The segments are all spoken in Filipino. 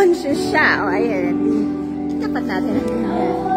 conscious siya. O, ayan. Tapat natin. Ayan.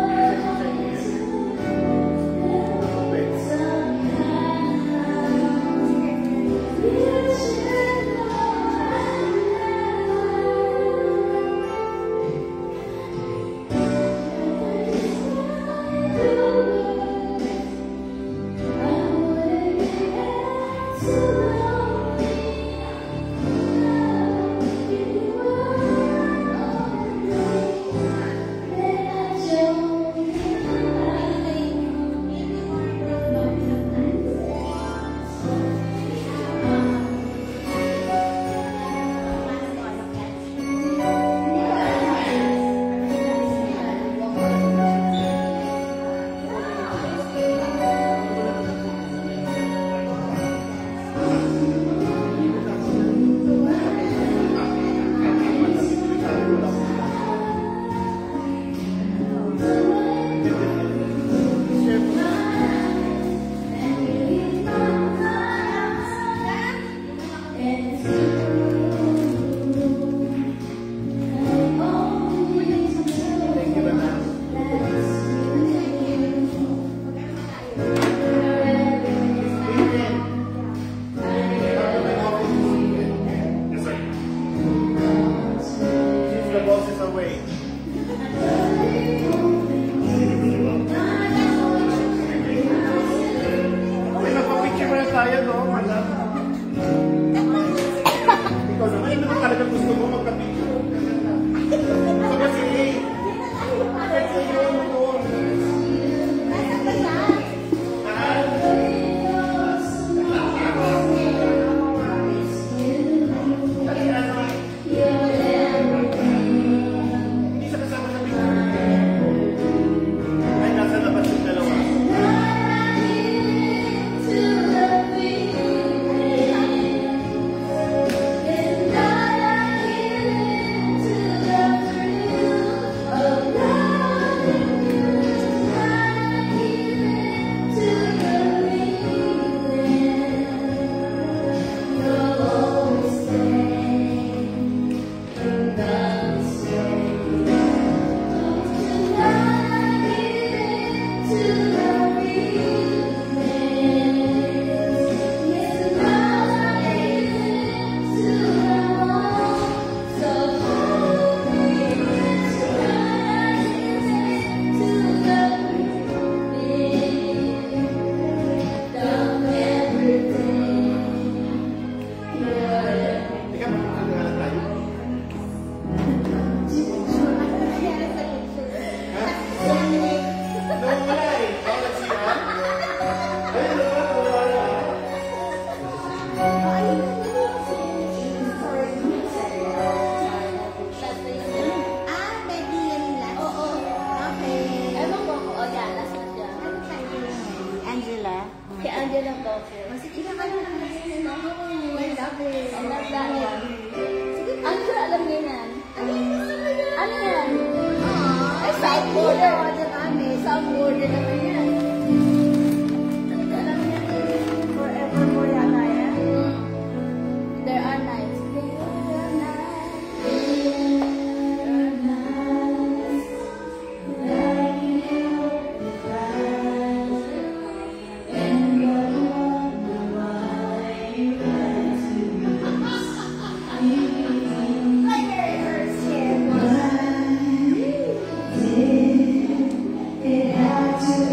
It had to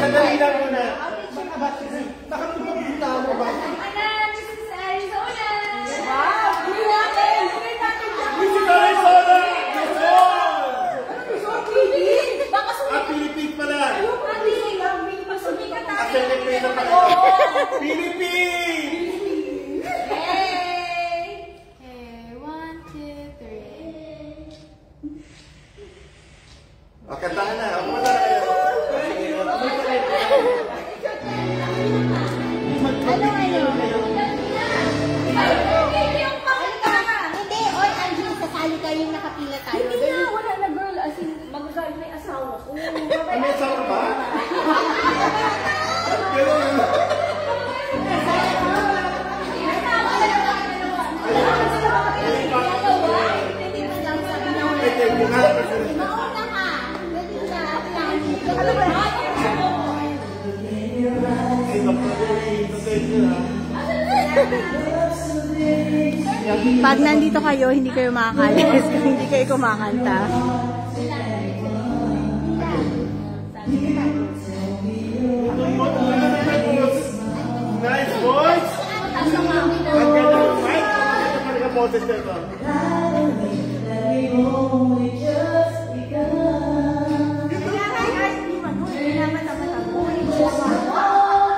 Sandali lang muna. Nakatulog yung tao mo ba? This is Arizona! Wow! Hindi natin! Hindi natin dyan! This is Arizona! Luzon! Philippines! Baka sumikat! Philippines pala! Ayun, Ate! Pag sumikat tayo! Ascended place na pala! Philippines! Hey! Hey, 1, 2, 3. O, kantahan na. Ako na kayo. Hindi, oy, Angie, sasali kayo yung nakapila tayo. Hindi na, wala na girl. As in, mag-usali na yung asawa ko. Ano yung sawa ba? Mauna ka. Pwede na. Pag nandito kayo, hindi kayo makakalis kung hindi kayo kumakanta. Nice boys! Ang ganda ng fight! Ang ganda ng boses nito.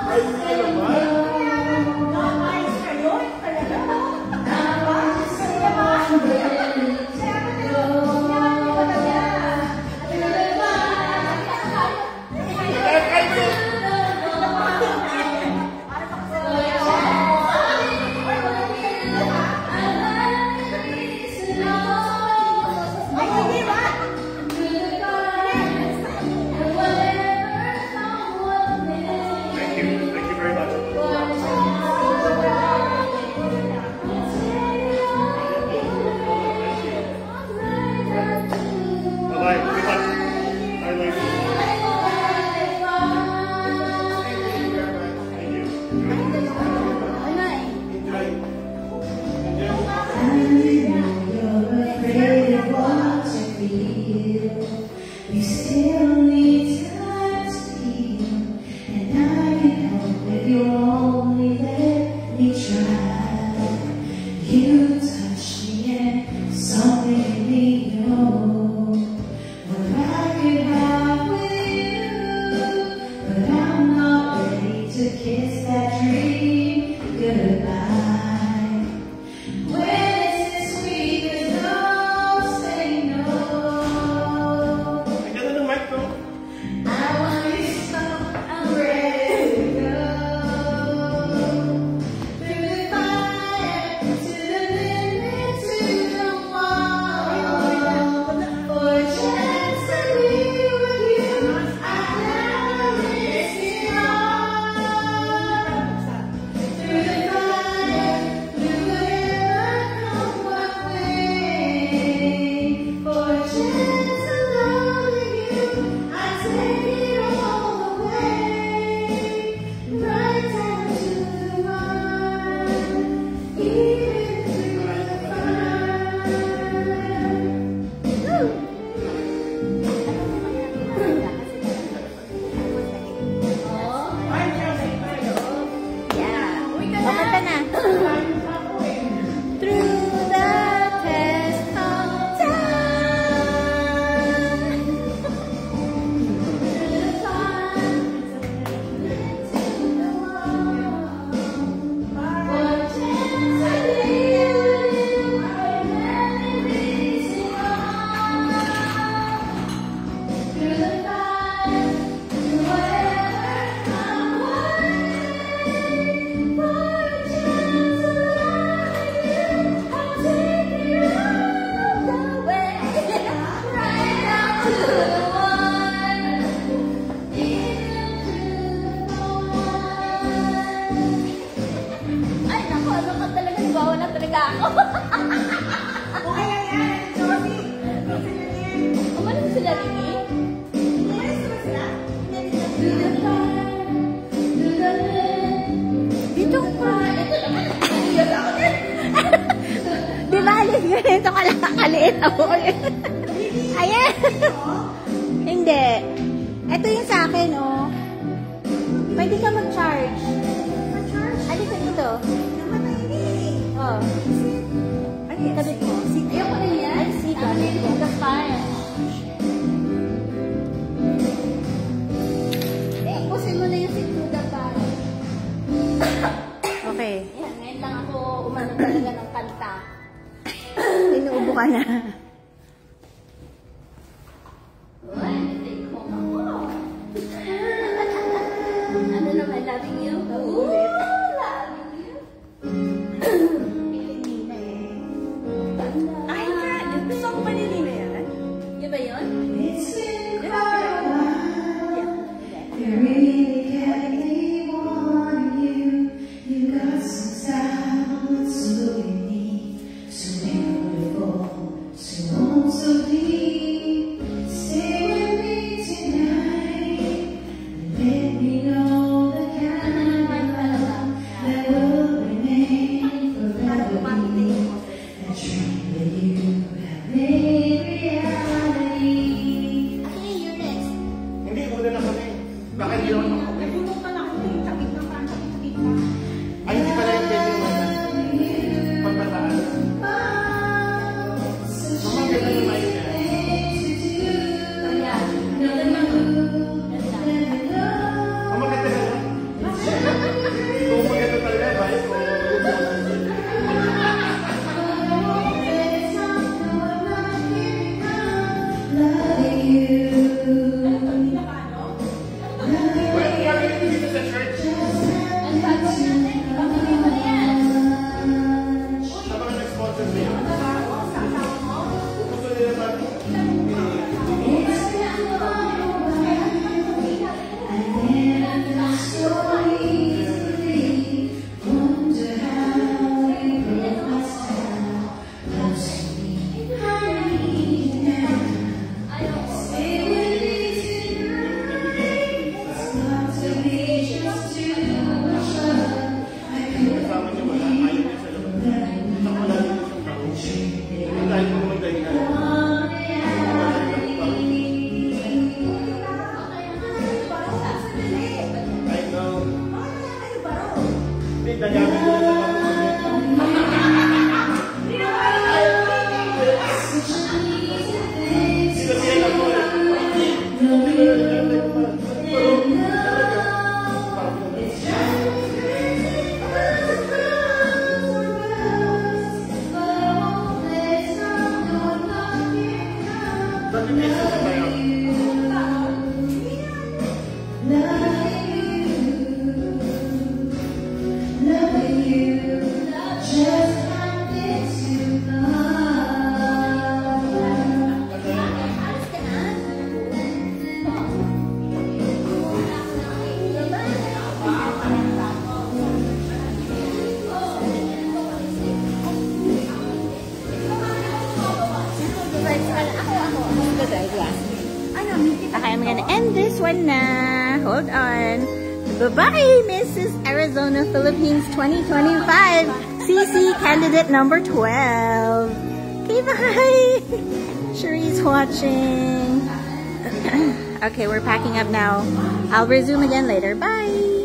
Ay, ano ba? talaga ako. Okay lang yan, Josie. Umalis sila, Ricky? Umalis na ba sila? Dito pa. Di ba, ganito kaliit ako. Ayan. Hindi. Ito yung sa akin, oh. Pwede ka mag-charge. Mag-charge? Ano ka dito? Oh. Ano yan? Kabit mo. Ayoko na yan. Ay, siga. The fire. Pusin mo na yung sit to the fire. Okay. Yan, ngayon lang ako umano talaga ng kanta. Inuubo ka na. Uy, take home ako. Ano naman, loving you? Ulit. Loving you. Ay, yung song pa ni Nina yan? Yun ba yun? You really can't leave on you. You got some style, so unique, so beautiful, so warm, so deep. Stay with me tonight and let me know the kind of love that will remain forever. That dream that you have made reality. Okay, you're next. Hindi, muna na kami. Bakit hindi naman ako? Ay, hindi pala yung pwede mo na. Pagbataan. Mama, ganda yung mic niya. Ayan. Ganda. Mama, ganda ka na. Kung maganda talaga, mic ko. Dito sa church. Ang bago natin. Pamili mo na yan. Sa mga nag-sponsor sa'yo. Gusto nila ba? Kasama niya wala. Ayaw niya sa labas. Sa wala niya sa tao. Dahil mo naman dahil na. I know. Hindi, nagamit ko na sa pamumulit. Sino siya lang mo? Okay, I'm gonna end this one na. Hold on. Bye-bye, Mrs. Arizona Philippines 2025. CC candidate number 12. Okay, bye. Cherie's watching. Okay, we're packing up now. I'll resume again later. Bye.